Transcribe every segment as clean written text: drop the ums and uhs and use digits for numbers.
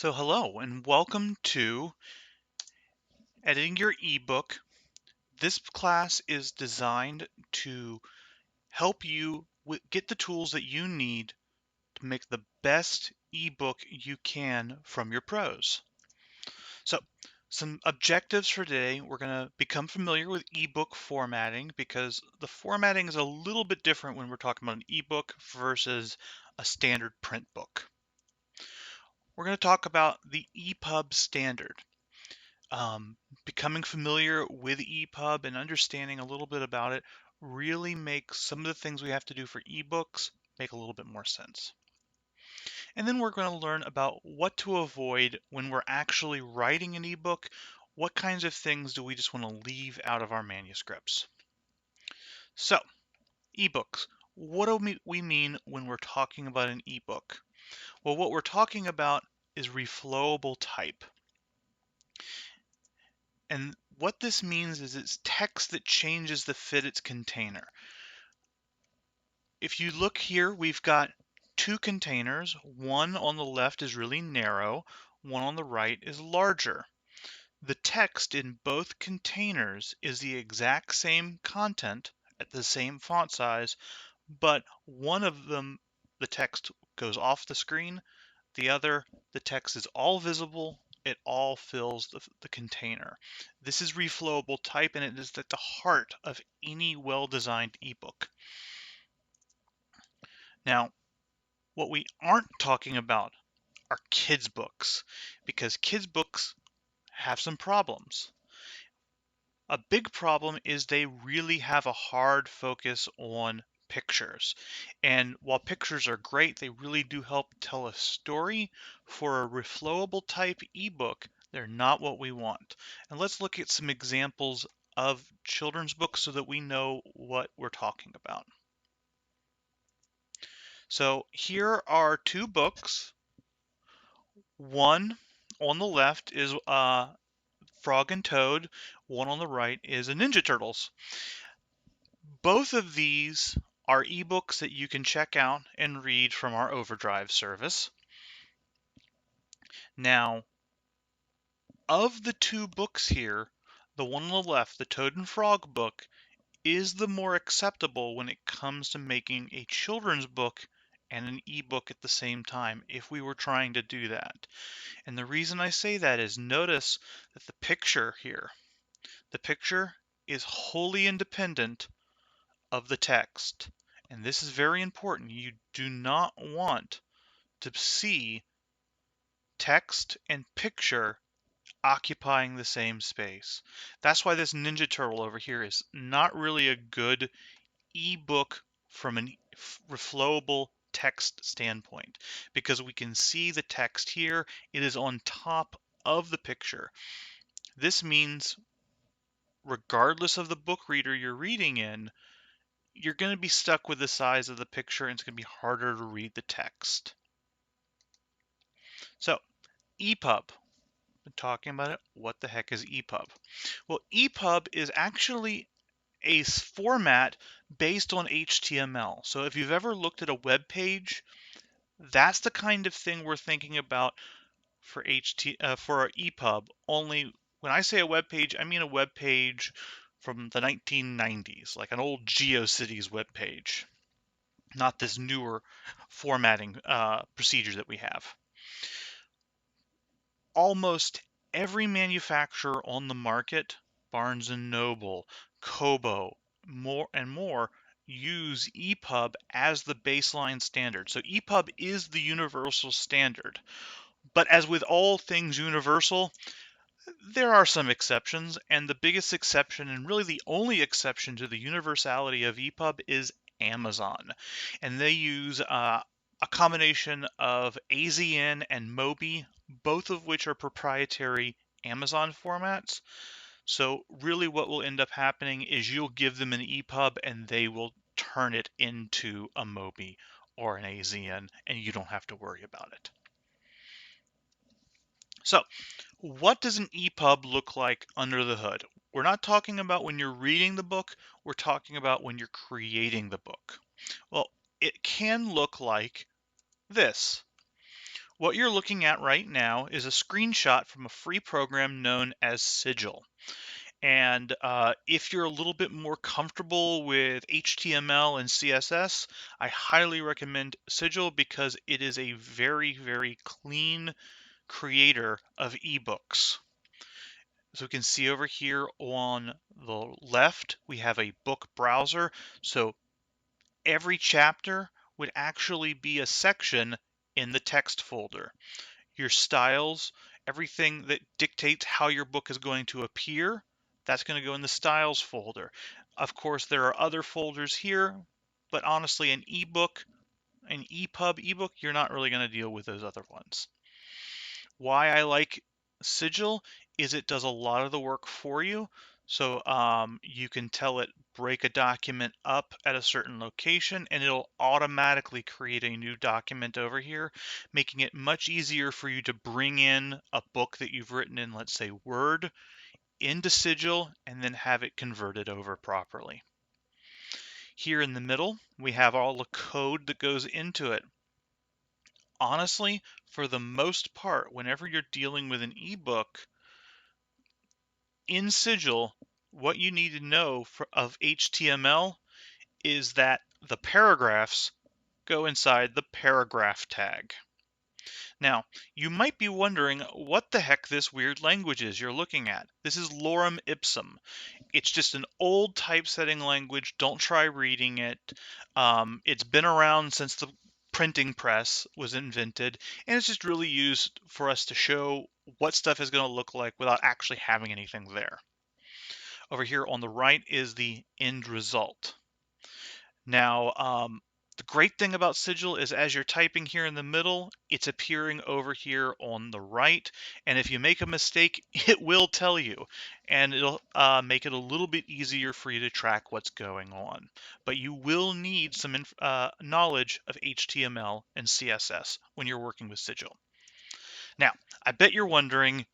So hello and welcome to Editing Your Ebook. This class is designed to help you get the tools that you need to make the best ebook you can from your prose. So some objectives for today: we're going to become familiar with ebook formatting because the formatting is a little bit different when we're talking about an ebook versus a standard print book. We're going to talk about the epub standard. Becoming familiar with EPUB and understanding a little bit about it really makes some of the things we have to do for ebooks make a little bit more sense. And then we're going to learn about what to avoid when we're actually writing an ebook. What kinds of things do we just want to leave out of our manuscripts? So, ebooks. What do we mean when we're talking about an ebook? Well, what we're talking about is reflowable type. And what this means is it's text that changes the fit container. If you look here, we've got two containers. One on the left is really narrow, one on the right is larger. The text in both containers is the exact same content at the same font size, but one of them, the text goes off the screen. The other, the text is all visible. It all fills the container. This is reflowable type, and it is at the heart of any well-designed ebook. Now, what we aren't talking about are kids' books, because kids' books have some problems. A big problem is they really have a hard focus on pictures. And while pictures are great, they really do help tell a story. For a reflowable type ebook, they're not what we want. And let's look at some examples of children's books so that we know what we're talking about. So here are two books. One on the left is Frog and Toad. One on the right is a Ninja Turtles. Both of these are ebooks that you can check out and read from our Overdrive service. Now, of the two books here, the one on the left, the Toad and Frog book, is the more acceptable when it comes to making a children's book and an ebook at the same time, if we were trying to do that. And the reason I say that is, notice that the picture here, the picture is wholly independent of the text. And this is very important. You do not want to see text and picture occupying the same space. That's why this Ninja Turtle over here is not really a good ebook from a reflowable text standpoint, because we can see the text here. It is on top of the picture. This means regardless of the book reader you're reading in, you're going to be stuck with the size of the picture, and it's going to be harder to read the text. So, EPUB. Been talking about it. What the heck is EPUB? Well, EPUB is actually a format based on HTML. So if you've ever looked at a web page, that's the kind of thing we're thinking about for our EPUB. Only when I say a web page, I mean a web page from the 1990s, like an old GeoCities web page, not this newer formatting procedure that we have. Almost every manufacturer on the market, Barnes & Noble, Kobo, more, use EPUB as the baseline standard. So EPUB is the universal standard. But as with all things universal, there are some exceptions, and the biggest exception, and really the only exception to the universality of EPUB, is Amazon. And they use a combination of AZN and Mobi, both of which are proprietary Amazon formats. So really what will end up happening is you'll give them an EPUB and they will turn it into a Mobi or an AZN, and you don't have to worry about it. So, what does an EPUB look like under the hood? We're not talking about when you're reading the book, we're talking about when you're creating the book. Well, it can look like this. What you're looking at right now is a screenshot from a free program known as Sigil. And if you're a little bit more comfortable with HTML and CSS, I highly recommend Sigil because it is a very, very clean creator of ebooks. So we can see over here on the left, we have a book browser. So every chapter would actually be a section in the text folder. Your styles, everything that dictates how your book is going to appear, that's going to go in the styles folder. Of course, there are other folders here, but honestly, an ebook, an epub ebook, you're not really going to deal with those other ones. Why I like Sigil is it does a lot of the work for you. So you can tell it break a document up at a certain location and it'll automatically create a new document over here, making it much easier for you to bring in a book that you've written in, let's say, Word into Sigil and then have it converted over properly. Here in the middle, we have all the code that goes into it. Honestly, for the most part, whenever you're dealing with an ebook, in Sigil, what you need to know of HTML is that the paragraphs go inside the paragraph tag. Now, you might be wondering what the heck this weird language is you're looking at. This is Lorem Ipsum. It's just an old typesetting language. Don't try reading it. It's been around since the printing press was invented, and it's just really used for us to show what stuff is going to look like without actually having anything there. Over here on the right is the end result. Now, the great thing about Sigil is as you're typing here in the middle, it's appearing over here on the right. And if you make a mistake, it will tell you. And it'll make it a little bit easier for you to track what's going on. But you will need some knowledge of HTML and CSS when you're working with Sigil. Now, I bet you're wondering,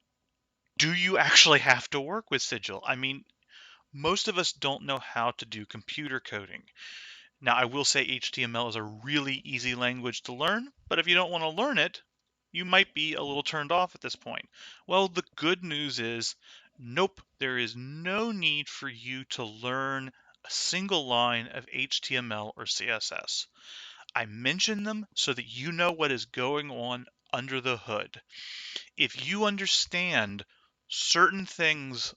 do you actually have to work with Sigil? I mean, most of us don't know how to do computer coding. Now, I will say HTML is a really easy language to learn, but if you don't want to learn it, you might be a little turned off at this point. Well, the good news is, nope, there is no need for you to learn a single line of HTML or CSS. I mention them so that you know what is going on under the hood. If you understand certain things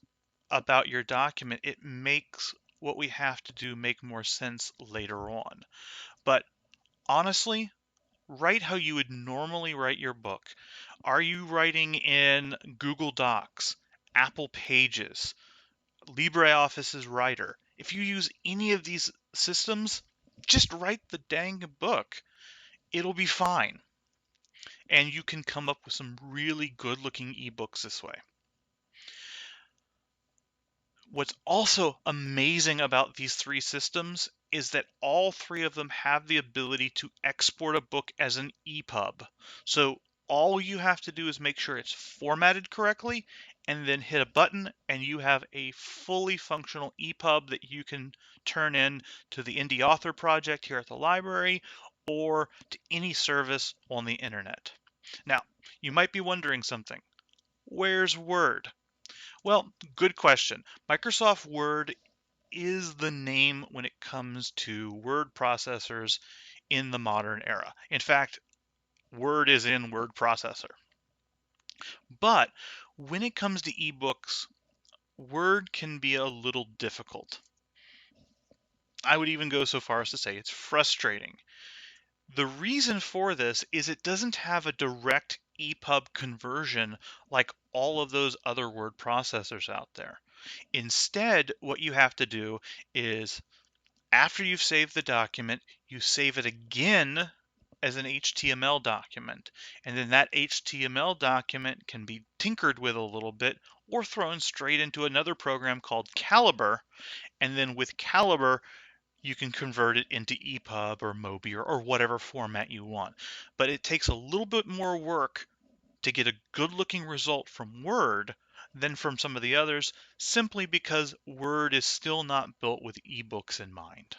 about your document, it makes what we have to do make more sense later on. But honestly, write how you would normally write your book. Are you writing in Google Docs, Apple Pages, LibreOffice's Writer? If you use any of these systems, just write the dang book. It'll be fine. And you can come up with some really good looking ebooks this way. What's also amazing about these three systems is that all three of them have the ability to export a book as an EPUB. So all you have to do is make sure it's formatted correctly and then hit a button and you have a fully functional EPUB that you can turn in to the Indie Author Project here at the library or to any service on the internet. Now, you might be wondering something. Where's Word? Well, good question. Microsoft Word is the name when it comes to word processors in the modern era. In fact, Word is in word processor. But when it comes to ebooks, Word can be a little difficult. I would even go so far as to say it's frustrating. The reason for this is it doesn't have a direct EPUB conversion like all of those other word processors out there. Instead, what you have to do is after you've saved the document, you save it again as an HTML document. And then that HTML document can be tinkered with a little bit or thrown straight into another program called Calibre. And then with Calibre, you can convert it into EPUB or MOBI or whatever format you want. But it takes a little bit more work to get a good looking result from Word than from some of the others, simply because Word is still not built with ebooks in mind.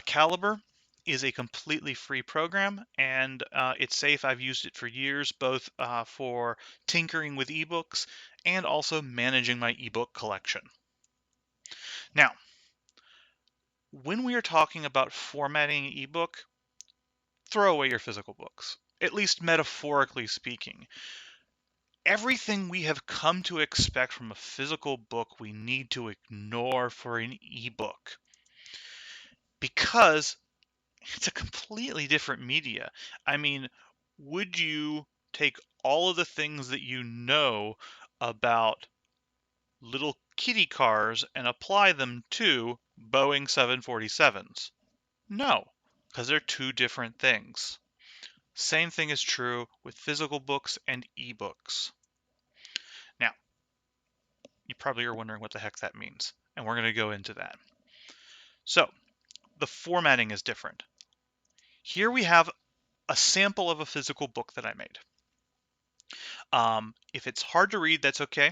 Calibre is a completely free program, and it's safe. I've used it for years, both for tinkering with ebooks and also managing my ebook collection. Now, when we are talking about formatting an ebook, throw away your physical books, at least metaphorically speaking. Everything we have come to expect from a physical book, we need to ignore for an ebook, because it's a completely different media. I mean, would you take all of the things that you know about little kitty cars and apply them to Boeing 747s? No, because they're two different things. Same thing is true with physical books and ebooks. Now, you probably are wondering what the heck that means, and we're going to go into that. So, the formatting is different. Here we have a sample of a physical book that I made. If it's hard to read, that's okay.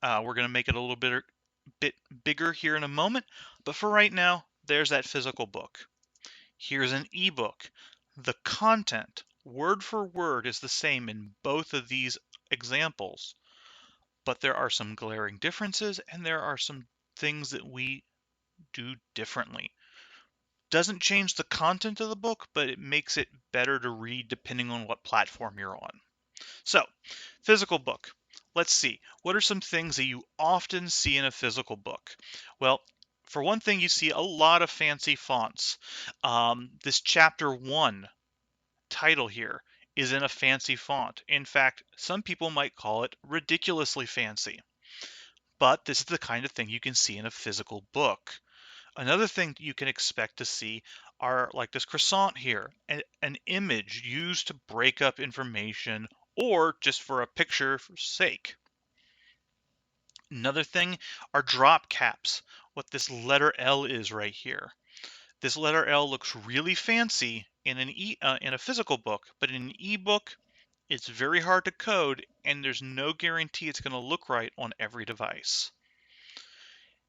We're going to make it a little bit bigger here in a moment, but for right now, there's that physical book. Here's an ebook. The content, word for word, is the same in both of these examples, but there are some glaring differences, and there are some things that we do differently. Doesn't change the content of the book, but it makes it better to read depending on what platform you're on. So, physical book. Let's see. What are some things that you often see in a physical book? Well, for one thing, you see a lot of fancy fonts. This chapter 1 title here is in a fancy font. In fact, some people might call it ridiculously fancy. But this is the kind of thing you can see in a physical book. Another thing you can expect to see are like this croissant here, an image used to break up information or just for a picture for sake. Another thing are drop caps, what this letter L is right here. This letter L looks really fancy in in a physical book, but in an ebook, it's very hard to code, and there's no guarantee it's going to look right on every device.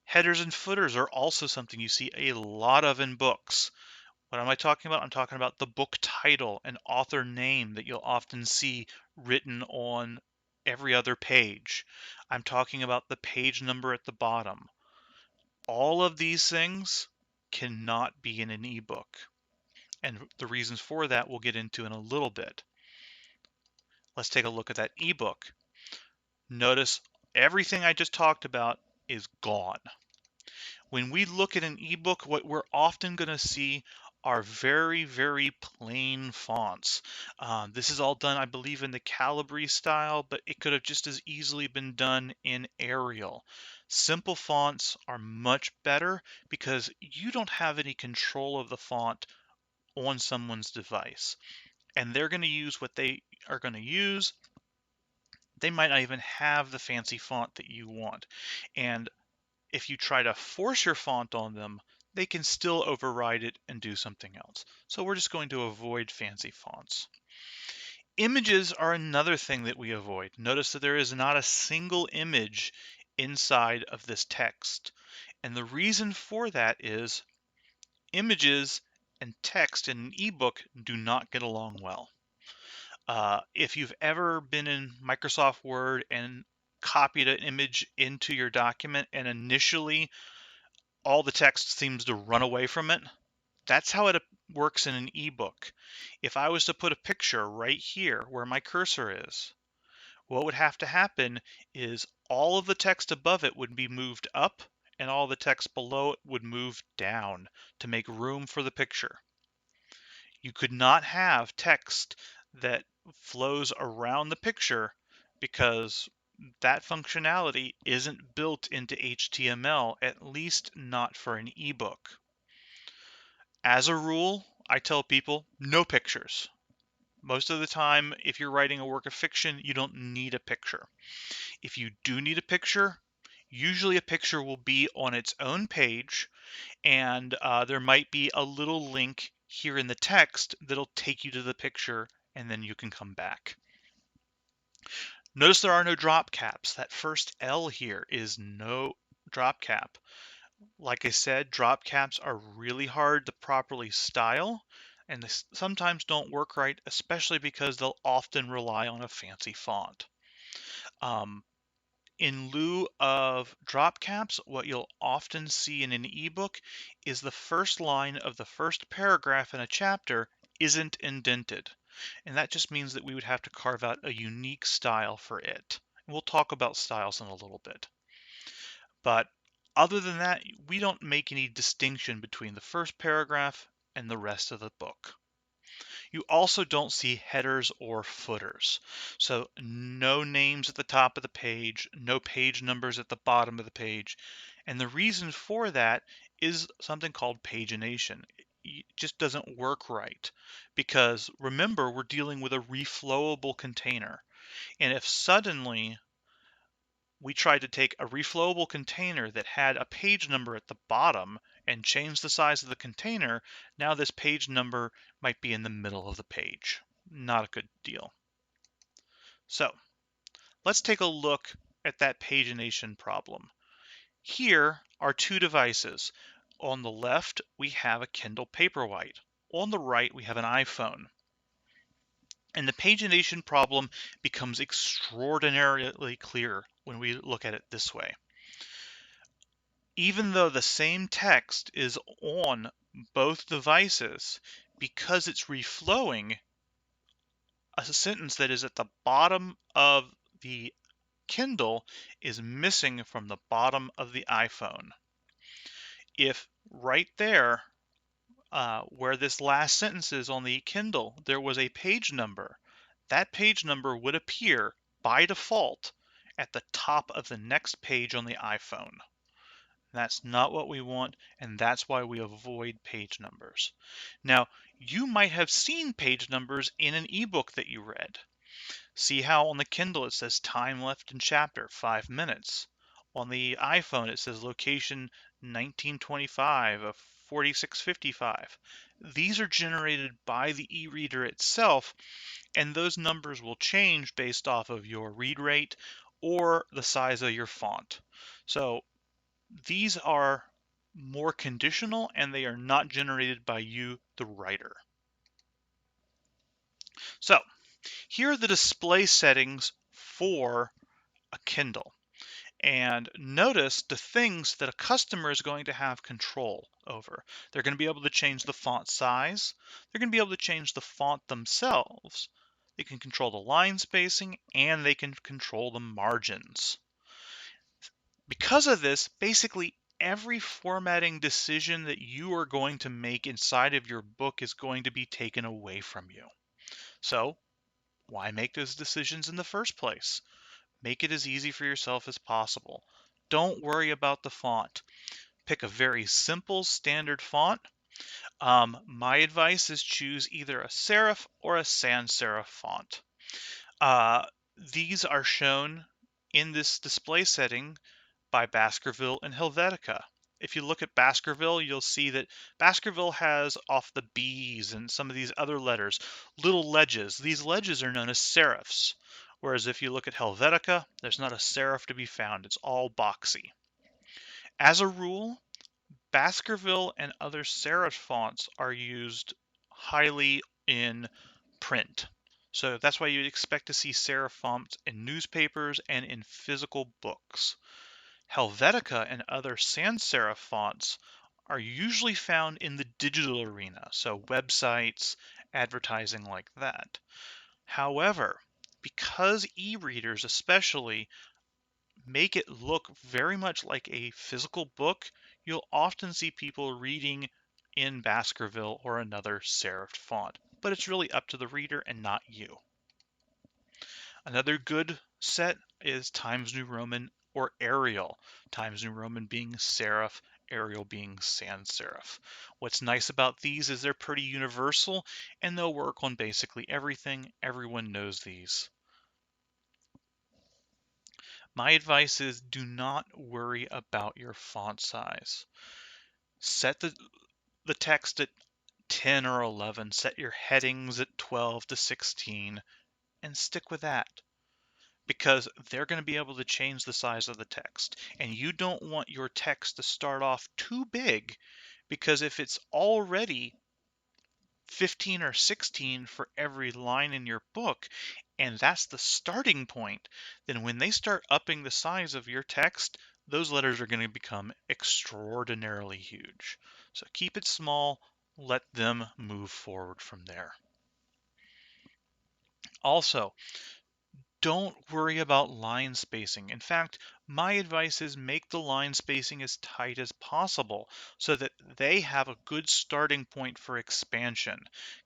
Headers and footers are also something you see a lot of in books. What am I talking about? I'm talking about the book title and author name that you'll often see written on every other page. I'm talking about the page number at the bottom. All of these things cannot be in an ebook. And the reasons for that we'll get into in a little bit. Let's take a look at that ebook. Notice everything I just talked about is gone. When we look at an ebook, what we're often going to see are very, very plain fonts. This is all done, I believe, in the Calibri style, but it could have just as easily been done in Arial. Simple fonts are much better because you don't have any control of the font on someone's device. And they're going to use what they are going to use. They might not even have the fancy font that you want. And if you try to force your font on them, they can still override it and do something else. So we're just going to avoid fancy fonts. Images are another thing that we avoid. Notice that there is not a single image inside of this text. And the reason for that is images and text in an ebook do not get along well. If you've ever been in Microsoft Word and copied an image into your document and initially all the text seems to run away from it, that's how it works in an ebook. If I was to put a picture right here where my cursor is, what would have to happen is all of the text above it would be moved up and all the text below it would move down to make room for the picture. You could not have text that flows around the picture because that functionality isn't built into HTML, at least not for an ebook. As a rule, I tell people no pictures. Most of the time, if you're writing a work of fiction, you don't need a picture. If you do need a picture, usually a picture will be on its own page, and there might be a little link here in the text that'll take you to the picture, and then you can come back. Notice there are no drop caps. That first L here is no drop cap. Like I said, drop caps are really hard to properly style, and they sometimes don't work right, especially because they'll often rely on a fancy font. Um, in lieu of drop caps, what you'll often see in an ebook is the first line of the first paragraph in a chapter isn't indented. And that just means that we would have to carve out a unique style for it. And we'll talk about styles in a little bit. But other than that, we don't make any distinction between the first paragraph and the rest of the book. You also don't see headers or footers. So no names at the top of the page, no page numbers at the bottom of the page. And the reason for that is something called pagination. It just doesn't work right because remember, we're dealing with a reflowable container. And if suddenly we tried to take a reflowable container that had a page number at the bottom and change the size of the container, now this page number might be in the middle of the page. Not a good deal. So let's take a look at that pagination problem. Here are two devices. On the left, we have a Kindle Paperwhite. On the right, we have an iPhone. And the pagination problem becomes extraordinarily clear when we look at it this way. Even though the same text is on both devices, because it's reflowing, a sentence that is at the bottom of the Kindle is missing from the bottom of the iPhone. If right there, where this last sentence is on the Kindle, there was a page number, that page number would appear by default at the top of the next page on the iPhone. That's not what we want, and that's why we avoid page numbers. Now, you might have seen page numbers in an ebook that you read. See how on the Kindle it says time left in chapter, 5 minutes. On the iPhone it says location 1925 of 4655. These are generated by the e-reader itself, and those numbers will change based off of your read rate or the size of your font. So these are more conditional and they are not generated by you, the writer. So here are the display settings for a Kindle. And notice the things that a customer is going to have control over. They're going to be able to change the font size. They're going to be able to change the font themselves. They can control the line spacing and they can control the margins. Because of this, basically every formatting decision that you are going to make inside of your book is going to be taken away from you. So why make those decisions in the first place? Make it as easy for yourself as possible. Don't worry about the font. Pick a very simple standard font. My advice is choose either a serif or a sans serif font. These are shown in this display setting by Baskerville and Helvetica. If you look at Baskerville, you'll see that Baskerville has off the B's and some of these other letters, little ledges. These ledges are known as serifs. Whereas if you look at Helvetica, there's not a serif to be found. It's all boxy. As a rule, Baskerville and other serif fonts are used highly in print. So that's why you'd expect to see serif fonts in newspapers and in physical books. Helvetica and other sans serif fonts are usually found in the digital arena, so websites, advertising like that. However, because e-readers especially make it look very much like a physical book, you'll often see people reading in Baskerville or another serif font, but it's really up to the reader and not you. Another good set is Times New Roman or Arial. Times New Roman being serif, Arial being sans serif. What's nice about these is they're pretty universal and they'll work on basically everything. Everyone knows these. My advice is do not worry about your font size. Set the text at 10 or 11, set your headings at 12 to 16, and stick with that. because they're going to be able to change the size of the text. And you don't want your text to start off too big, because if it's already 15 or 16 for every line in your book, and that's the starting point, then when they start upping the size of your text, those letters are going to become extraordinarily huge. So keep it small, let them move forward from there. Also, don't worry about line spacing. In fact, my advice is make the line spacing as tight as possible so that they have a good starting point for expansion.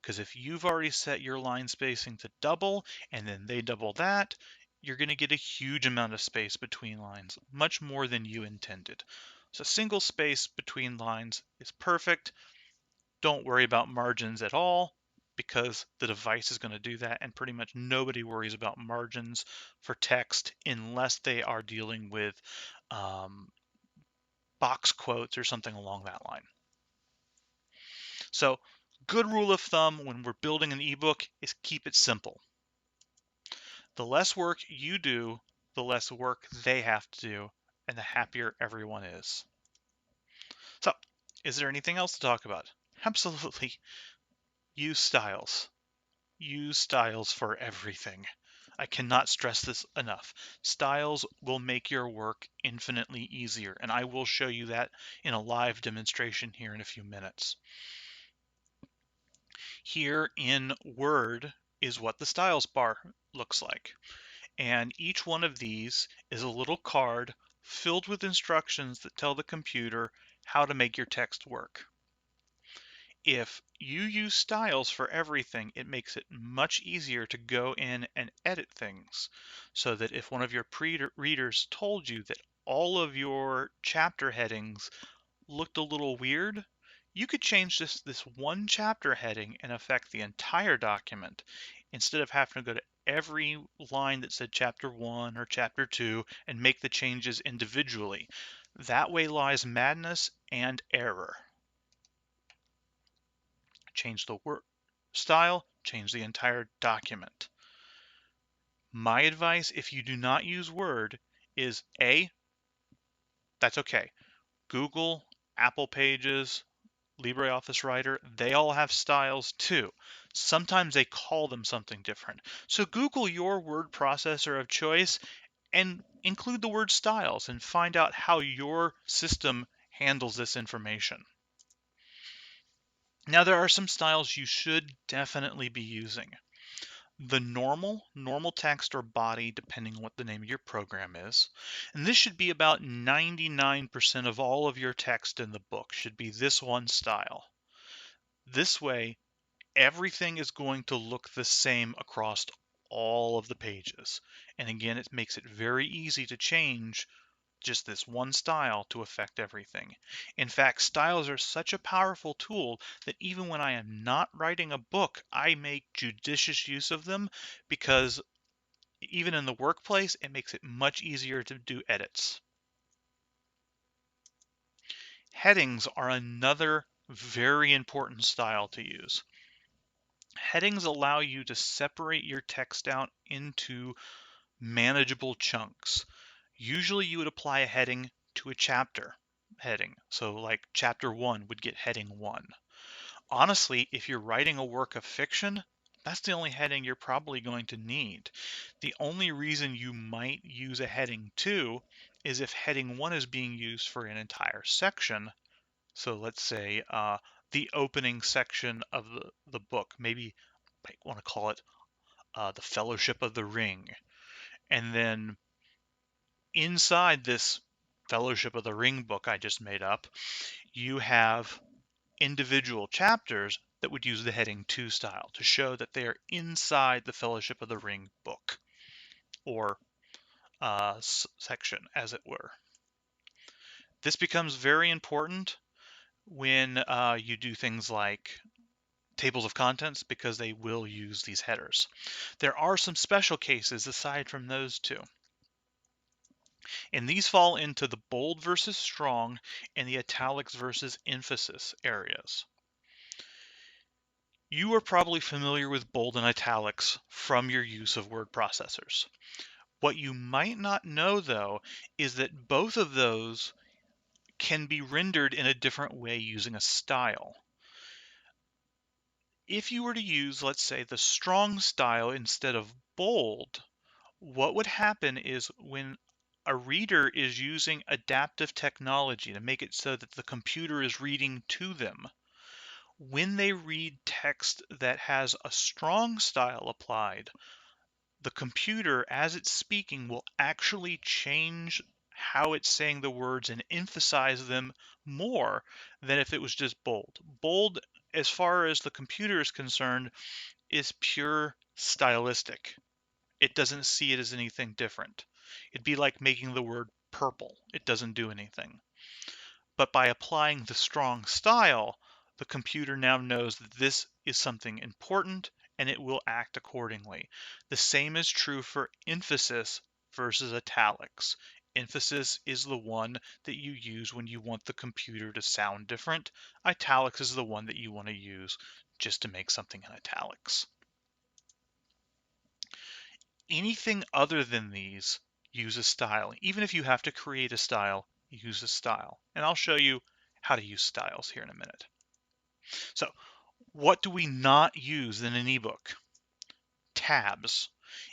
Because if you've already set your line spacing to double and then they double that, you're going to get a huge amount of space between lines, much more than you intended. So single space between lines is perfect. Don't worry about margins at all, because the device is going to do that, and pretty much nobody worries about margins for text unless they are dealing with um, box quotes or something along that line. So good rule of thumb when we're building an ebook is keep it simple. The less work you do, the less work they have to do, and the happier everyone is. So is there anything else to talk about? Absolutely. Use styles. Use styles for everything. I cannot stress this enough. Styles will make your work infinitely easier, and I will show you that in a live demonstration here in a few minutes. Here in Word is what the styles bar looks like. And each one of these is a little card filled with instructions that tell the computer how to make your text work. If you use styles for everything, it makes it much easier to go in and edit things, so that if one of your readers told you that all of your chapter headings looked a little weird, you could change this one chapter heading and affect the entire document, instead of having to go to every line that said chapter 1 or chapter 2 and make the changes individually. That way lies madness and error. Change the word style, change the entire document. My advice, if you do not use Word, is A, that's okay. Google, Apple Pages, LibreOffice Writer, they all have styles too. Sometimes they call them something different. So Google your word processor of choice and include the word styles and find out how your system handles this information. Now, there are some styles you should definitely be using. The normal text or body, depending on what the name of your program is. And this should be about 99% of all of your text in the book should be this one style. This way, everything is going to look the same across all of the pages. And again, it makes it very easy to change just this one style to affect everything. In fact, styles are such a powerful tool that even when I am not writing a book, I make judicious use of them, because even in the workplace, it makes it much easier to do edits. Headings are another very important style to use. Headings allow you to separate your text out into manageable chunks. Usually you would apply a heading to a chapter heading. So like chapter 1 would get heading 1. Honestly, if you're writing a work of fiction, that's the only heading you're probably going to need. The only reason you might use a heading 2 is if heading 1 is being used for an entire section. So let's say the opening section of the book, maybe you might want to call it the Fellowship of the Ring. And then inside this Fellowship of the Ring book I just made up, you have individual chapters that would use the heading 2 style to show that they are inside the Fellowship of the Ring book, or section, as it were. This becomes very important when you do things like tables of contents, because they will use these headers. There are some special cases aside from those two. And these fall into the bold versus strong and the italics versus emphasis areas. You are probably familiar with bold and italics from your use of word processors. What you might not know, though, is that both of those can be rendered in a different way using a style. If you were to use, let's say, the strong style instead of bold, what would happen is when a reader is using adaptive technology to make it so that the computer is reading to them, when they read text that has a strong style applied, the computer, as it's speaking, will actually change how it's saying the words and emphasize them more than if it was just bold. Bold, as far as the computer is concerned, is pure stylistic. It doesn't see it as anything different. It'd be like making the word purple. It doesn't do anything. But by applying the strong style, the computer now knows that this is something important and it will act accordingly. The same is true for emphasis versus italics. Emphasis is the one that you use when you want the computer to sound different. Italics is the one that you want to use just to make something in italics. Anything other than these, use a style. Even if you have to create a style, use a style. And I'll show you how to use styles here in a minute. So, what do we not use in an ebook? Tabs.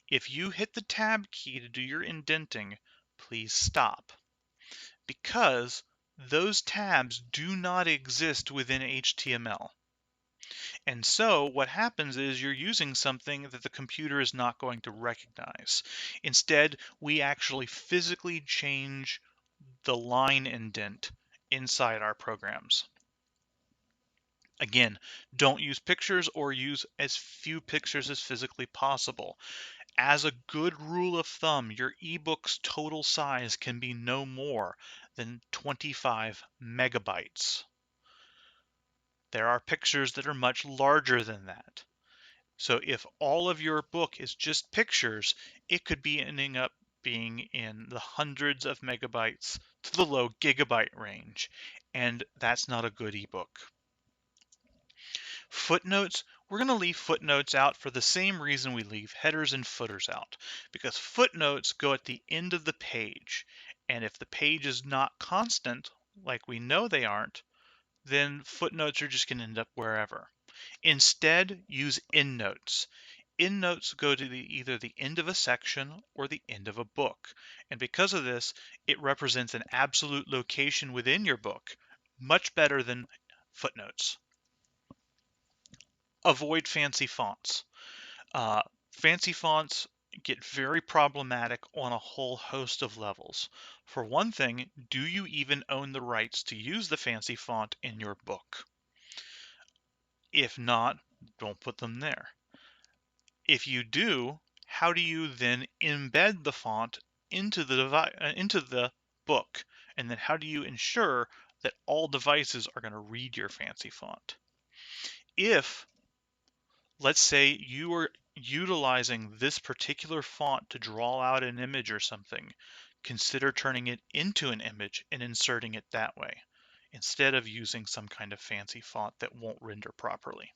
If you hit the tab key to do your indenting, please stop, because those tabs do not exist within HTML. And so what happens is you're using something that the computer is not going to recognize. Instead, we actually physically change the line indent inside our programs. Again, don't use pictures or use as few pictures as physically possible. As a good rule of thumb, your ebook's total size can be no more than 25 megabytes. There are pictures that are much larger than that. So if all of your book is just pictures, it could be ending up being in the hundreds of megabytes to the low gigabyte range, and that's not a good ebook. Footnotes, we're going to leave footnotes out for the same reason we leave headers and footers out, because footnotes go at the end of the page, and if the page is not constant, like we know they aren't, then footnotes are just going to end up wherever. Instead, use endnotes. Endnotes go to either the end of a section or the end of a book, and because of this, it represents an absolute location within your book, much better than footnotes. Avoid fancy fonts. Fancy fonts get very problematic on a whole host of levels. For one thing, do you even own the rights to use the fancy font in your book? If not, don't put them there. If you do, how do you then embed the font into the book? And then how do you ensure that all devices are going to read your fancy font? If, let's say, you are utilizing this particular font to draw out an image or something, consider turning it into an image and inserting it that way, instead of using some kind of fancy font that won't render properly.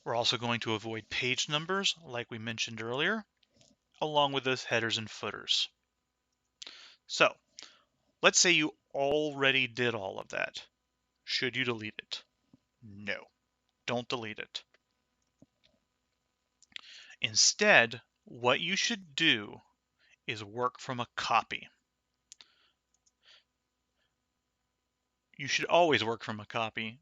We're also going to avoid page numbers, like we mentioned earlier, along with those headers and footers. So, let's say you already did all of that. Should you delete it? No, don't delete it. Instead, what you should do is work from a copy. You should always work from a copy,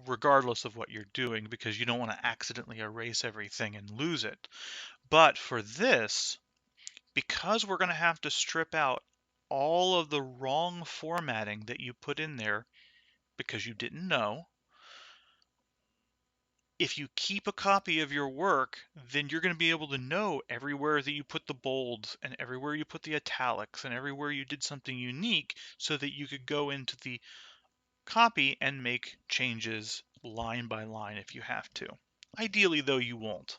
regardless of what you're doing, because you don't want to accidentally erase everything and lose it. But for this, because we're going to have to strip out all of the wrong formatting that you put in there because you didn't know, if you keep a copy of your work, then you're going to be able to know everywhere that you put the bolds and everywhere you put the italics and everywhere you did something unique, so that you could go into the copy and make changes line by line if you have to. Ideally, though, you won't.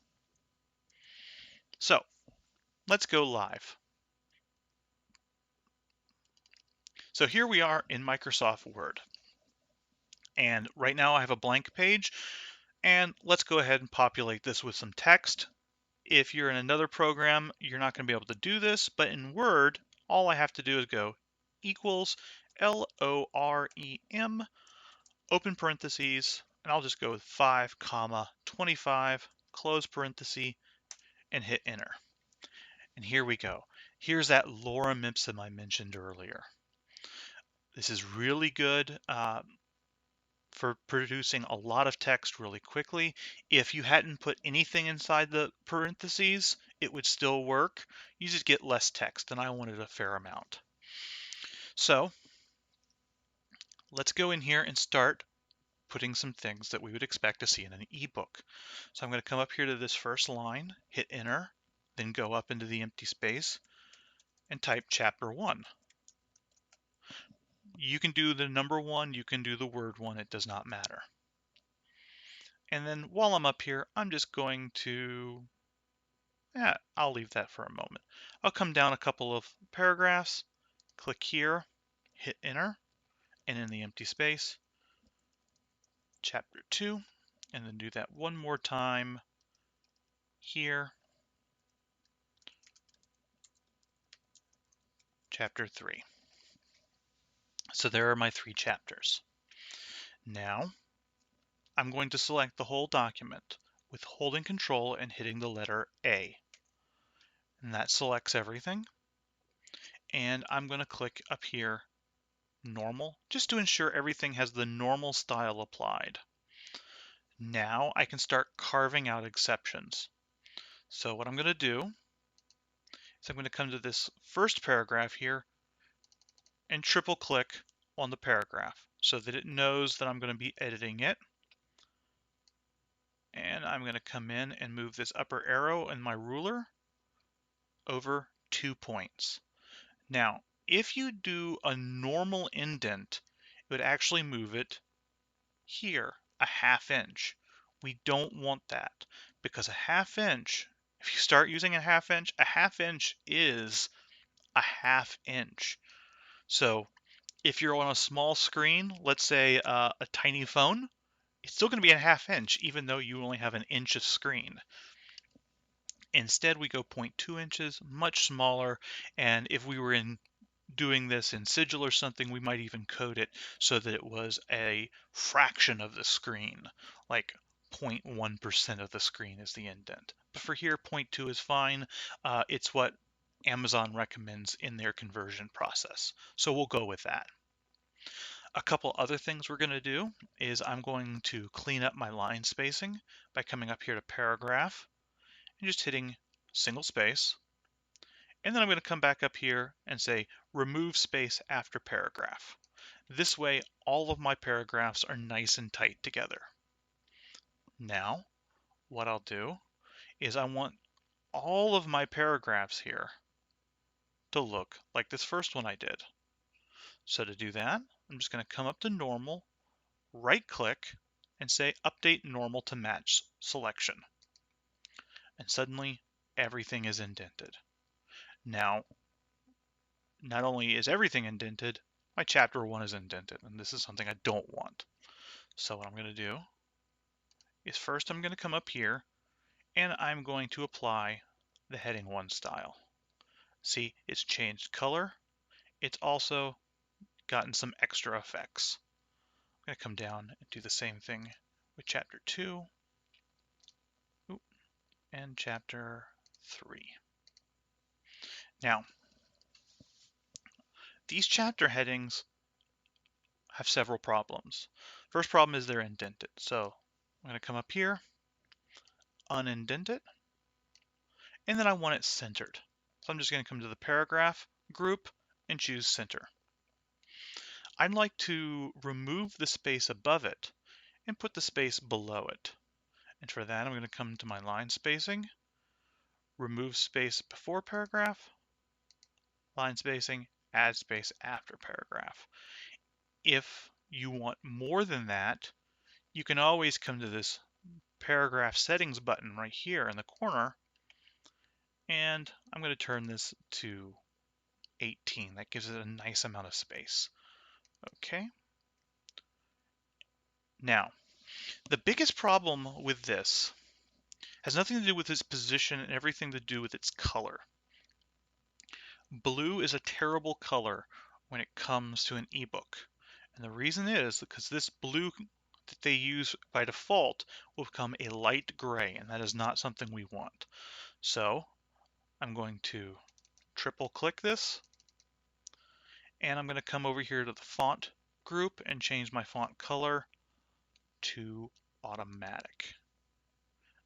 So let's go live. So here we are in Microsoft Word. And right now I have a blank page, and let's go ahead and populate this with some text. If you're in another program, you're not going to be able to do this, but in Word, all I have to do is go equals LOREM, open parentheses, and I'll just go with 5, 25, close parenthesis, and hit enter. And here we go. Here's that lorem ipsum I mentioned earlier. This is really good for producing a lot of text really quickly. If you hadn't put anything inside the parentheses, it would still work. You just get less text, and I wanted a fair amount. So let's go in here and start putting some things that we would expect to see in an ebook. So I'm going to come up here to this first line, hit enter, then go up into the empty space and type chapter 1. You can do the number 1, you can do the word 1, it does not matter. And then while I'm up here, I'm just going to, I'll leave that for a moment. I'll come down a couple of paragraphs, click here, hit enter, and in the empty space, chapter 2, and then do that one more time here, chapter 3. So there are my 3 chapters. Now, I'm going to select the whole document with holding Control and hitting the letter A. And that selects everything. And I'm going to click up here, Normal, just to ensure everything has the normal style applied. Now I can start carving out exceptions. So what I'm going to do is I'm going to come to this first paragraph here and triple click on the paragraph so that it knows that I'm going to be editing it. And I'm going to come in and move this upper arrow in my ruler over 2 points. Now, if you do a normal indent, it would actually move it here, a ½ inch. We don't want that because a ½ inch, if you start using a ½ inch is a ½ inch. So if you're on a small screen, let's say a tiny phone, it's still going to be a ½ inch, even though you only have an inch of screen. Instead, we go 0.2 inches, much smaller, and if we were doing this in Sigil or something, we might even code it so that it was a fraction of the screen, like 0.1% of the screen is the indent. But for here, 0.2 is fine. It's what Amazon recommends in their conversion process. So we'll go with that. A couple other things we're going to do is I'm going to clean up my line spacing by coming up here to paragraph and just hitting single space. And then I'm going to come back up here and say remove space after paragraph. This way, all of my paragraphs are nice and tight together. Now, what I'll do is I want all of my paragraphs here to look like this first one I did. So to do that, I'm just going to come up to normal, right click, and say update normal to match selection. And suddenly everything is indented. Now, not only is everything indented, my chapter 1 is indented, and this is something I don't want. So what I'm going to do is first I'm going to come up here and I'm going to apply the heading 1 style. See, it's changed color. It's also gotten some extra effects. I'm going to come down and do the same thing with chapter 2 and chapter 3. Now, these chapter headings have several problems. First problem is they're indented. So I'm going to come up here, unindent it, and then I want it centered. So I'm just going to come to the paragraph group and choose center. I'd like to remove the space above it and put the space below it. And for that, I'm going to come to my line spacing, remove space before paragraph, line spacing, add space after paragraph. If you want more than that, you can always come to this paragraph settings button right here in the corner, and I'm going to turn this to 18. That gives it a nice amount of space. Okay. Now, the biggest problem with this Has nothing to do with its position and everything to do with its color. Blue is a terrible color when it comes to an ebook. And the reason is because this blue that they use by default will become a light gray, and that is not something we want. So I'm going to triple click this, and I'm going to come over here to the font group and change my font color to automatic.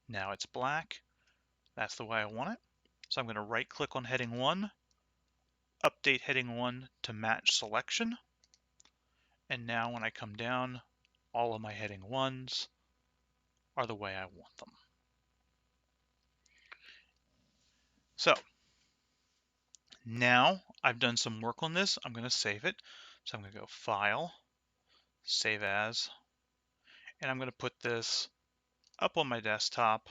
Now it's black. That's the way I want it. So I'm going to right click on heading 1, update heading 1 to match selection. And now when I come down, all of my heading 1s are the way I want them. So now I've done some work on this. I'm going to save it. So I'm going to go File, Save As, and I'm going to put this up on my desktop,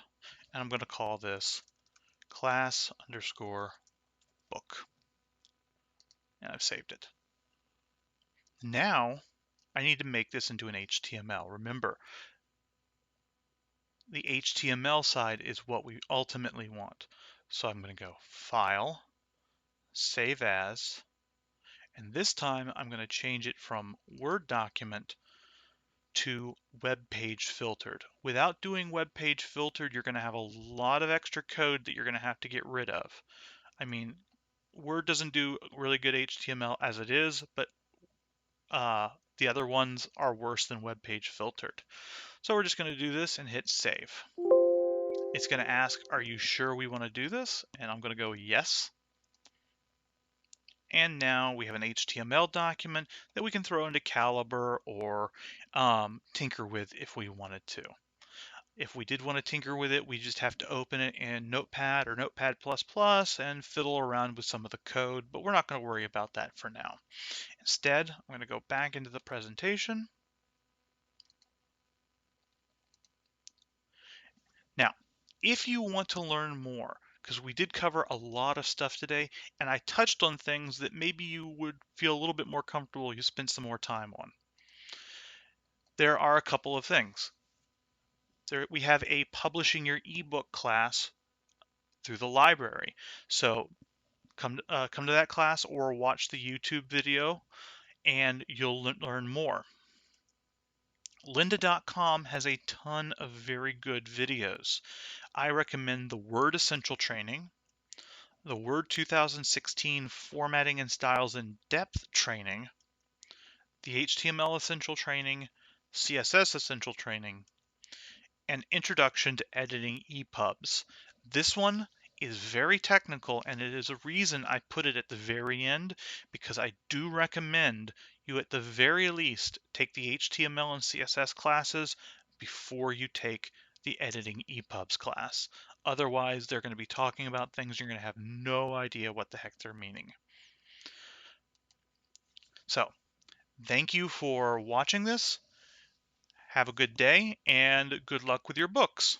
and I'm going to call this class_book. And I've saved it. Now I need to make this into an HTML. Remember, the HTML side is what we ultimately want. So I'm going to go File, Save As, and this time I'm going to change it from Word document to web page filtered. Without doing web page filtered, you're going to have a lot of extra code that you're going to have to get rid of. I mean, Word doesn't do really good HTML as it is, but the other ones are worse than web page filtered. So we're just going to do this and hit save. It's going to ask, are you sure we want to do this? And I'm going to go yes. And now we have an HTML document that we can throw into Calibre or tinker with if we wanted to. If we did want to tinker with it, we just have to open it in Notepad or Notepad++ and fiddle around with some of the code, but we're not going to worry about that for now. Instead, I'm going to go back into the presentation. Now, if you want to learn more, because we did cover a lot of stuff today, and I touched on things that maybe you would feel a little bit more comfortable you spend some more time on. There are a couple of things. We have a publishing your ebook class through the library. So come to that class or watch the YouTube video and you'll learn more. Lynda.com has a ton of very good videos. I recommend the Word Essential Training, the Word 2016 Formatting and Styles in Depth Training, the HTML Essential Training, CSS Essential Training, and Introduction to Editing EPUBs. This one is very technical, and it is a reason I put it at the very end, because I do recommend you at the very least take the HTML and CSS classes before you take the Editing EPUBs class. Otherwise, they're going to be talking about things you're going to have no idea what the heck they're meaning. So, thank you for watching this. Have a good day, and good luck with your books.